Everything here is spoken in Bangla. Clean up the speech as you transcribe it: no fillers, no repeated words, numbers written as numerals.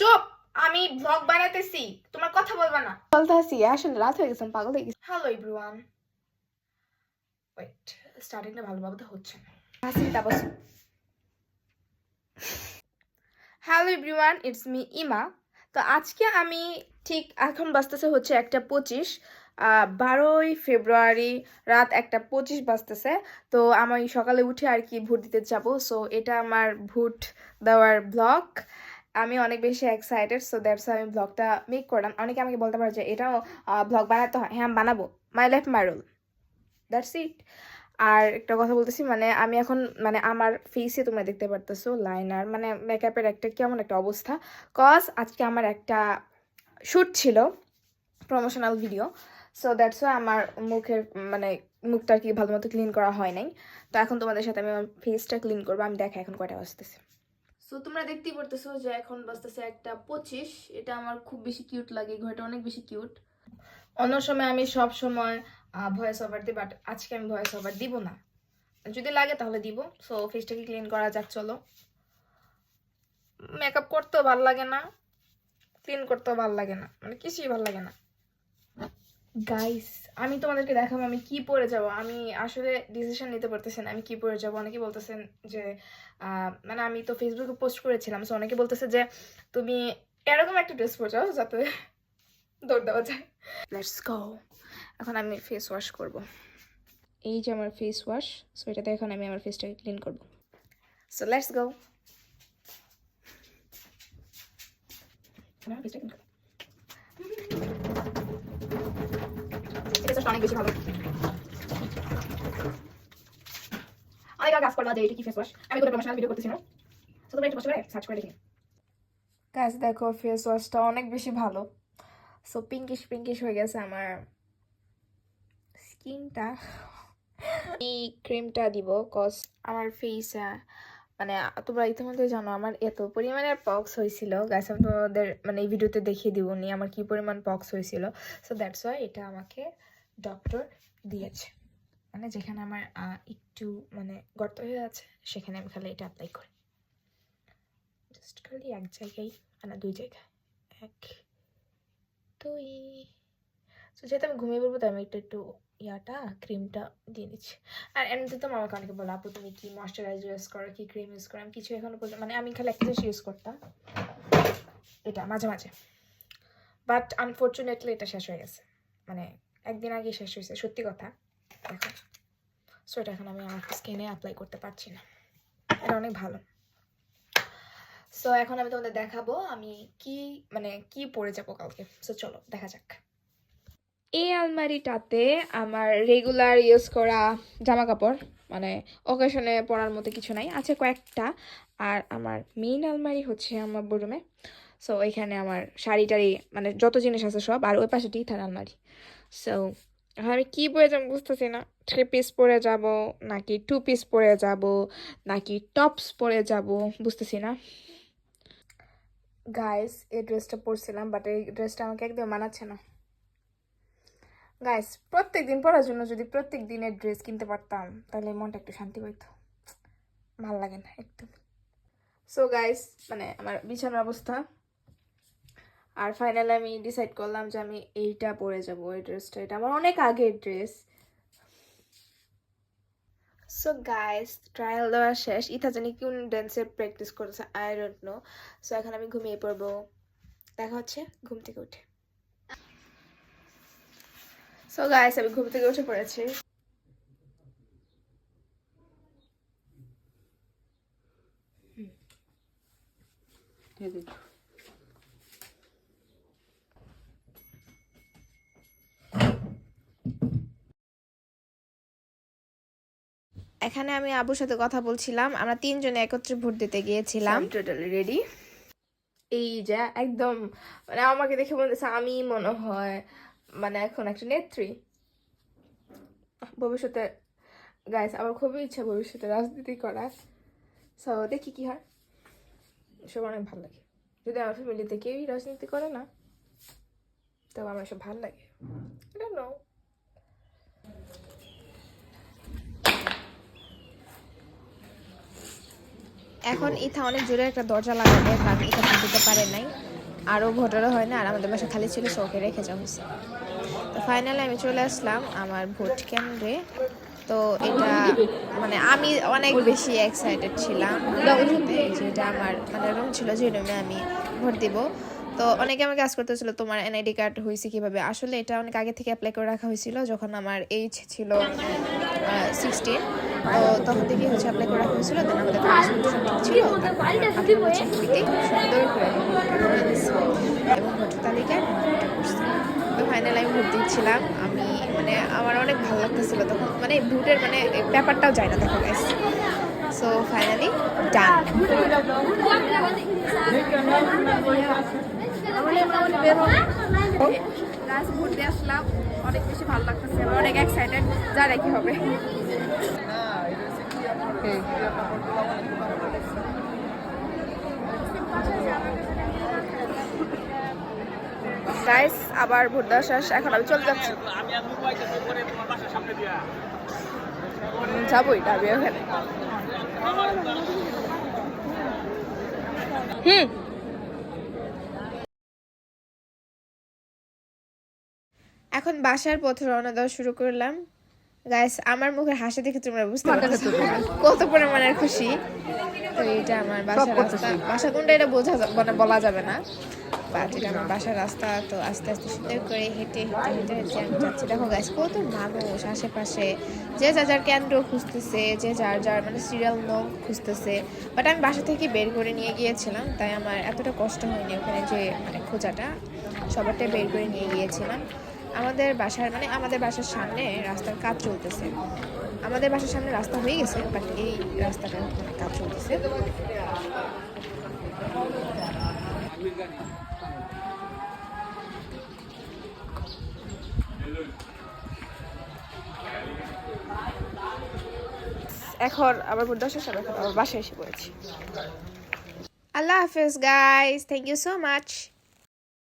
চুপ, আমি ব্লগ বানাতেছি, তোমার কথা বলবা না। বলতে আসি আসলে রাত হয়ে গেছে, পাগল হয়ে গেছে। হ্যালো এভরিওয়ান, ওয়েট, স্টার্টিংটা ভালোভাবে তো হচ্ছে না। হাসি তারপর হ্যালো এভরিওয়ান, ইটস মি ইমা। তো আজকে আমি ঠিক এখন বাজতেছে হচ্ছে 1:25, 12 ফেব্রুয়ারি রাত 1:25 বাজতেছে। তো আমি সকালে উঠে আর কি ভোট দিতে যাব। সো এটা আমার ভোট দেওয়ার ব্লগ। আমি অনেক বেশি এক্সাইটেড, সো দ্যাটস আমি ব্লগটা মেক করলাম। অনেকে আমাকে বলতে পারে যে এটাও ব্লগ বানাতে হয়। হ্যাঁ, আমি বানাবো, my life my rule, that's it. আর একটা কথা বলতেছি, মানে আমি এখন মানে আমার ফেসে তোমরা দেখতে পারতেছো লাইনার, মানে মেকআপের একটা কেমন একটা অবস্থা। কজ আজকে আমার একটা শ্যুট ছিল, promotional video. So that's why আমার মুখের মানে মুখটা আর কি ভালো মতো ক্লিন করা হয় নাই। তো এখন তোমাদের সাথে আমি আমার ফেসটা ক্লিন করবো। আমি দেখা এখন কয়টা বাজতেছে। সো তোমরা দেখতেই পারতেছো যে এখন বাজতেছে 1:25। এটা আমার খুব বেশি কিউট লাগে, ঘরটা অনেক বেশি কিউট। অন্য সময় আমি সব সময় ভয়েস ওভার দিই, বাট আজকে আমি ভয়েস ওভার দিব না। যদি লাগে তাহলে দিব। সো ফেসটাকে ক্লিন করা যাক, চলো। মেকআপ করতেও ভালো লাগে না, ক্লিন করতেও ভালো লাগে না, মানে কিছুই ভালো লাগে না। গাইস, আমি তোমাদেরকে দেখাবো আমি কি পরে যাব। আমি আসলে ডিসিশন নিতে পারতেছি না আমি কি পরে যাব। অনেকে বলতেছেন যে মানে আমি তো ফেসবুকে পোস্ট করেছিলাম, সো অনেকে বলতেছে যে তুমি এরকম একটা ড্রেস পরে যাও যাতে দৌড় দেওয়া যায়। Let's go. এখন আমি ফেস ওয়াশ করব। এই যে আমার ফেস ওয়াশ, সো এটাতে এখন আমি আমার ফেসটাকে ক্লিন করব। So let's go. অনেক বেশি ভালো, অনেক কাজ করলাম যে এটা কি ফেস ওয়াশ। আমি কোনো প্রমোশনাল ভিডিও করতেছি না, সো তোমরা একটু কষ্ট করে সার্চ করে দেখি। গাইস দেখো, ফেস ওয়াশটা অনেক বেশি ভালো। সো পিঙ্কিশ পিঙ্কিশ হয়ে গেছে আমার স্কিনটা। এই ক্রিমটা দিব কজ আমার ফেস মানে তোমরা ইতিমধ্যে জানো আমার এত পরিমাণে পক্স হয়েছিল। গাইস আমি তোমাদের মানে এই ভিডিওতে দেখিয়ে দিব নি আমার কি পরিমাণ পক্স হয়েছিল। সো দ্যাটস ওয়াই এটা আমাকে ডক্টর দিয়েছে, মানে যেখানে আমার একটু মানে গর্ত হয়ে আছে সেখানে আমি খালি এটা অ্যাপ্লাই করি। জাস্ট খালি এক জায়গায়, মানে দুই জায়গায়, 1 2। সো যেহেতু আমি ঘুমিয়ে পড়বো তাই আমি একটু ইয়াটা ক্রিমটা দিয়ে নিচ্ছি। আর এমনিতে তো আমাকে অনেকে বলো আপু তুমি কি ময়শ্চারাইজার ইউজ করো, কি ক্রিম ইউজ করো। আমি কিছু এখনো পর্যন্ত মানে আমি খালি একটা জিনিস ইউজ করতাম, এটা মাঝে মাঝে, বাট আনফর্চুনেটলি এটা শেষ হয়ে গেছে, মানে একদিন আগে শেষ হয়েছে, সত্যি কথা। দেখো, সো এটা এখন আমি আমার স্কিনে অ্যাপ্লাই করতে পারছি না। এটা অনেক ভালো। সো এখন আমি তোমাদের দেখাবো আমি কি মানে কি পরে যাবো কালকে। সো চলো দেখা যাক। এই আলমারিটাতে আমার রেগুলার ইউজ করা জামা কাপড়, মানে অকেশনে পরার মতো কিছু নাই, আছে কয়েকটা। আর আমার মেইন আলমারি হচ্ছে আমার বেডরুমে। সো এখানে আমার শাড়ি টাড়ি মানে যত জিনিস আছে সব, আর ওই পাশে টিথার আলমারি। সো এখন আমি কী পরে যাবো বুঝতেছি না। 3 পিস পরে যাব নাকি 2 পিস পরে যাব নাকি টপস পরে যাব বুঝতেছি না। গাইস, এই ড্রেসটা পরছিলাম, বাট এই ড্রেসটা আমাকে একদম মানাচ্ছে না। গাইস, প্রত্যেক দিন পরার জন্য যদি প্রত্যেক দিনের ড্রেস কিনতে পারতাম তাহলে মনটা একটু শান্তি পাইতো। ভাল লাগে না একদম। সো গাইস, মানে আমার বিছানার অবস্থা। আর ফাইনালি আমি ডিসাইড করলাম যে আমি এইটা পরে যাব, ওই ড্রেসটা। এটা আমার অনেক আগের ড্রেস। সো গাইস, ট্রায়াল দেওয়া শেষ। ইথা জানি কোন ড্যান্সের প্র্যাকটিস করছে, আই ডোন্ট নো। সো এখন আমি ঘুমিয়ে পড়বো। দেখা হচ্ছে ঘুম থেকে উঠে। সো গাইস, আমি ঘুম থেকে উঠে পড়েছি। এখানে আমি আবুর সাথে কথা বলছিলাম, আমরা 3 জনে একত্রে ভোট দিতে গিয়েছিলাম। Totally ready. এই যে একদম মানে আমাকে দেখে বলতেছে আমি মনে হয় মানে এখন একটা নেত্রী ভবিষ্যতে। গাইস, আমার খুবই ইচ্ছা ভবিষ্যতে রাজনীতি করার। সো দেখি কি হয়। এসব অনেক ভালো লাগে। যদি আমার ফ্যামিলিতে কেউই রাজনীতি করে না, তবে আমার এসব ভালো লাগে। I don't know. এখন ইথা অনেক জোরে একটা দরজা লাগাবে, কারণ ইথা দিতে পারে নাই। আরও ভোটারও হয় না, আর আমাদের বাসা খালি ছিল, শোকে রেখে যাওয়া হয়েছে। তো ফাইনালি আমি চলে আসলাম আমার ভোট কেন্দ্রে। তো এটা মানে আমি অনেক বেশি এক্সাইটেড ছিলাম, যেটা আমার মানে রুম ছিল, যে রুমে আমি ভোট দিব। তো অনেকে আমাকে কাজ করতেছিল তোমার এনআইডি কার্ড হয়েছে কীভাবে। আসলে এটা অনেক আগে থেকে অ্যাপ্লাই করে রাখা হয়েছিল, যখন আমার এইজ ছিল 16। তো তখন থেকে হচ্ছে অ্যাপ্লাই করে রাখা হয়েছিল। দেন আমাদের ছিল, সুন্দর করে এবং ভোটার তালিকায় ভোটটা করছি। তো ফাইনালি আমি ভোট দিচ্ছিলাম। আমি মানে আমার অনেক ভালো লাগতেছিল তখন, মানে ভোটের মানে ব্যাপারটাও যায় না তখন গাইস। সো ফাইনালি ডান। ভোট দিয়ে আসলাম, অনেক বেশি ভালো লাগতেছে, অনেক এক্সাইটেড, জানে কি হবে। গাইস আবার ভোট দেওয়া শেষ, এখন আমি চলে যাচ্ছি। যাবোই যাবি ওখানে। এখন বাসার পথে রওনা দেওয়া শুরু করলাম। গাইস আমার মুখের হাসি দেখে তোমরা বুঝতে পারছো কত পরিমাণের খুশি। তো এটা আমার বাসার রাস্তা, বাসা কোনটা এটা মানে বলা যাবে না, বাট এটা আমার বাসার রাস্তা। তো আস্তে আস্তে সুন্দর করে হেঁটে হেঁটে হেঁটে হেঁটে আমি যাচ্ছি। দেখো গাইস কত মানুষ আশেপাশে, যে যার যার কেন্দ্র খুঁজতেছে, যে যার যার মানে সিরিয়াল নং খুঁজতেছে। বাট আমি বাসা থেকে বের করে নিয়ে গিয়েছিলাম, তাই আমার এতটা কষ্ট হয়নি ওখানে যে মানে খোঁজাটা, সবারটাই বের করে নিয়ে গিয়েছিলাম। আমাদের বাসার সামনে রাস্তার কাজ চলতেছে। আমাদের বাসার সামনে রাস্তা হয়ে গেছে, বাট এই রাস্তাটা মানে কাজ চলতেছে। এখন আবার ভোট দেওয়া শেষ, এখন আবার বাসায় এসে পড়েছি। আল্লাহ হাফেজ guys, thank you so much.